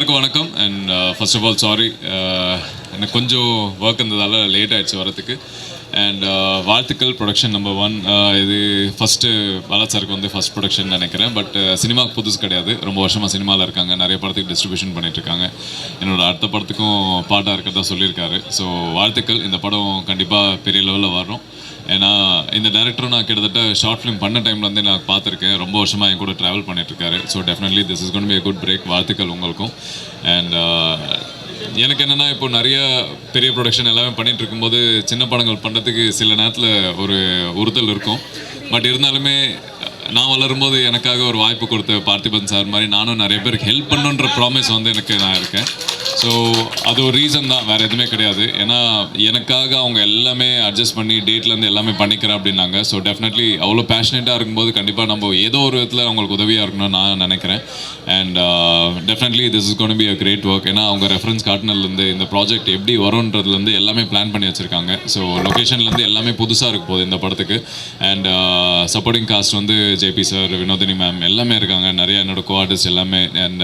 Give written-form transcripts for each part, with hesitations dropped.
எல்லாருக்கும் வணக்கம். And first of all sorry, எனக்கு கொஞ்சம் ஒர்க் இருந்ததால் லேட் ஆகிடுச்சு வரத்துக்கு. அண்ட் வாழ்த்துக்கள் ப்ரொடக்ஷன் நம்பர் 1. இது ஃபஸ்ட்டு பாலா சாருக்கு வந்து ஃபஸ்ட் ப்ரொடக்ஷன் நினைக்கிறேன். பட் சினிமாவுக்கு புதுசு கிடையாது, ரொம்ப வருஷமாக சினிமாவில் இருக்காங்க, நிறைய படத்துக்கு டிஸ்ட்ரிபியூஷன் பண்ணிகிட்ருக்காங்க. என்னோடய அடுத்த படத்துக்கும் பாட்டாக இருக்கிறதா சொல்லியிருக்காரு. ஸோ வாழ்த்துக்கள். இந்த படம் கண்டிப்பாக பெரிய லெவலில் வரும். ஏன்னா இந்த டேரக்டரும் நான் கிட்டத்தட்ட ஷார்ட் ஃபிலிம் பண்ண டைமில் வந்து நான் பார்த்துருக்கேன். ரொம்ப வருஷமாக என் கூட ட்ராவல் பண்ணிகிட்ருக்காரு. So definitely this is gonna be a good break. வாழ்த்துக்கள் உங்களுக்கும். அண்ட் எனக்கு என்னென்னா, இப்போ நிறைய பெரிய ப்ரொடக்ஷன் எல்லாமே பண்ணிகிட்டு இருக்கும்போது சின்ன படங்கள் பண்ணுறதுக்கு சில நேரத்தில் ஒரு உறுத்தல் இருக்கும். பட் இருந்தாலுமே நான் வளரும்போது எனக்காக ஒரு வாய்ப்பு கொடுத்த பார்த்திபன் சார் மாதிரி நானும் நிறைய பேருக்கு ஹெல்ப் பண்ணுன்ற ப்ராமிஸ் வந்து நான் இருக்கேன். ஸோ அது ஒரு ரீசன் தான், வேறு எதுவுமே கிடையாது. ஏன்னா எனக்காக அவங்க எல்லாமே அட்ஜஸ்ட் பண்ணி டேட்லேருந்து எல்லாமே பண்ணிக்கிறேன் அப்படின்னாங்க. ஸோ டெஃபினெட்லி அவ்வளோ பேஷனேட்டாக இருக்கும்போது கண்டிப்பாக நம்ம ஏதோ ஒரு விதத்தில் அவங்களுக்கு உதவியாக இருக்கணும்னு நான் நினைக்கிறேன். And definitely this is gonna be a great work. ஏன்னா அவங்க ரெஃபரன்ஸ் காட்டினதுலேருந்து இந்த ப்ராஜெக்ட் எப்படி வரும்ன்றதுலேருந்து எல்லாமே பிளான் பண்ணி வச்சுருக்காங்க. ஸோ லொக்கேஷன்லேருந்து எல்லாமே புதுசாக இருக்க போகுது இந்த படத்துக்கு. அண்ட் சப்போர்ட்டிங் காஸ்ட் வந்து ஜேபி சார், வினோதினி மேம் எல்லாமே இருக்காங்க, நிறைய என்னோடய கோ ஆர்டிஸ்ட் எல்லாமே. And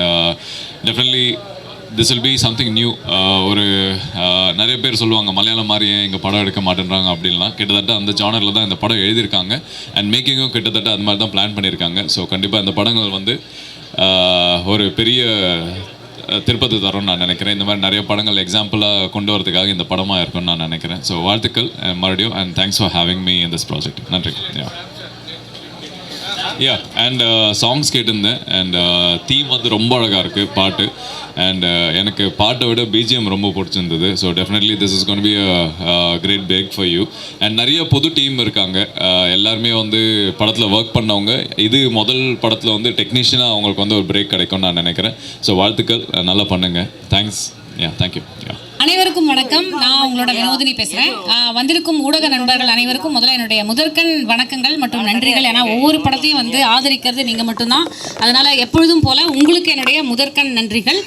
definitely this will be something new. ஒரு நிறைய பேர் சொல்லுவாங்க மலையாளம் மாதிரி ஏன் எங்கள் படம் எடுக்க மாட்டேன்றாங்க அப்படின்லாம். கிட்டத்தட்ட அந்த ஜானரில் தான் இந்த படம் எழுதியிருக்காங்க. அண்ட் மேக்கிங்கும் கிட்டத்தட்ட அது மாதிரி தான் பிளான் பண்ணியிருக்காங்க. ஸோ கண்டிப்பாக இந்த படங்கள் வந்து ஒரு பெரிய திருப்பத்தை தரும்னு நான் நினைக்கிறேன். இந்த மாதிரி நிறைய படங்கள் எக்ஸாம்பிளாக கொண்டு வரதுக்காக இந்த படமாக இருக்கும்னு நான் நினைக்கிறேன். ஸோ வாழ்த்துக்கள் மறுபடியும். And thanks for having me in this project. நன்றி. அண்ட் சாங்ஸ் கேட்டிருந்தேன். அண்ட் தீம் வந்து ரொம்ப அழகாக இருக்குது பாட்டு. அண்ட் எனக்கு பாட்டை விட பிஜிஎம் ரொம்ப பிடிச்சிருந்தது. So definitely this is gonna be a great break for you. And நிறைய புது டீம் இருக்காங்க, எல்லாருமே வந்து படத்தில் ஒர்க் பண்ணவங்க. இது முதல் படத்தில் வந்து டெக்னீஷியனாக அவங்களுக்கு வந்து ஒரு பிரேக் கிடைக்கும்னு நான் நினைக்கிறேன். ஸோ வாழ்த்துக்கள், நல்லா பண்ணுங்கள். தேங்க்ஸ். தேங்க்யூ. அனைவருக்கும் வணக்கம். நான் உங்களோட வினோதினி பேசுகிறேன். வந்திருக்கும் ஊடக நண்பர்கள் அனைவருக்கும் முதல்ல என்னுடைய முதற்கண் வணக்கங்கள் மற்றும் நன்றிகள். ஏன்னா ஒவ்வொரு படத்தையும் வந்து ஆதரிக்கிறது நீங்கள் மட்டும்தான். அதனால் எப்பொழுதும் போல் உங்களுக்கு என்னுடைய முதற்கண் நன்றிகள்.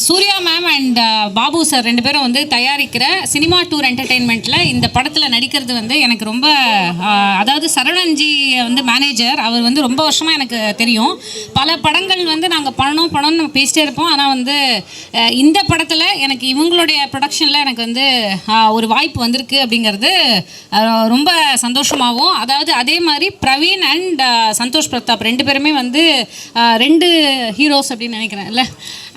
Surya ma'am and Babu sir ரெண்டு பேரும் வந்து தயாரிக்கிற சினிமா டூர் என்டர்டெயின்மெண்ட்டில் இந்த படத்தில் நடிக்கிறது வந்து எனக்கு ரொம்ப, அதாவது சரவணன்ஜி வந்து மேனேஜர், அவர் வந்து ரொம்ப வருஷமாக எனக்கு தெரியும். பல படங்கள் வந்து நாங்கள் பண்ணணும்னு நம்ம பேசிட்டே இருப்போம். ஆனால் வந்து இந்த படத்தில் எனக்கு இவங்களோட ப்ரொடக்ஷனில் எனக்கு வந்து ஒரு வாய்ப்பு வந்திருக்கு அப்படிங்கிறது ரொம்ப சந்தோஷமாகவும், அதாவது அதே மாதிரி பிரவீன் அண்ட் சந்தோஷ் பிரதாப் ரெண்டு பேருமே வந்து 2 ஹீரோஸ் அப்படின்னு நினைக்கிறேன் இல்லை.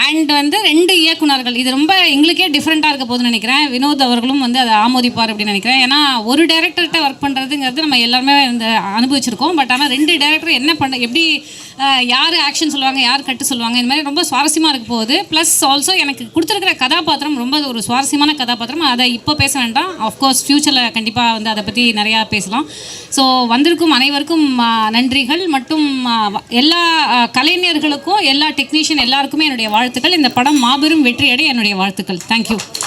அண்ட் வந்து 2 இயக்குனர்கள், இது ரொம்ப எங்களுக்கே டிஃப்ரெண்ட்டாக இருக்க போதுன்னு நினைக்கிறேன். வினோத் அவர்களும் வந்து அதை ஆமோதிப்பார் அப்படின்னு நினைக்கிறேன். ஏன்னா ஒரு டேரக்டர்கிட்ட ஒர்க் பண்ணுறதுங்கிறது நம்ம எல்லாருமே இந்த அனுபவிச்சிருக்கோம். பட் ஆனால் 2 டேரக்டர் என்ன பண்ண, எப்படி யார் ஆக்ஷன் சொல்லுவாங்க, யார் கட்டு சொல்லுவாங்க, இந்த மாதிரி ரொம்ப சுவாரஸ்யமாக இருக்க போகுது. ப்ளஸ் ஆல்சோ எனக்கு கொடுத்துருக்கிற கதாபாத்திரம் ரொம்ப ஒரு சுவாரஸ்யமான கதாபாத்திரம். அதை இப்போ பேச வேண்டாம், ஆஃப்கோர்ஸ் ஃப்யூச்சரில் கண்டிப்பாக வந்து அதை பற்றி நிறையா பேசலாம். ஸோ வந்திருக்கும் அனைவருக்கும் நன்றிகள். மற்றும் எல்லா கலைஞர்களுக்கும், எல்லா டெக்னீஷியன் எல்லாருக்குமே என்னுடைய வாழ்த்துக்கள். இந்த படம் மாபெரும் வெற்றியடைய என்னுடைய வாழ்த்துக்கள். தேங்க்யூ.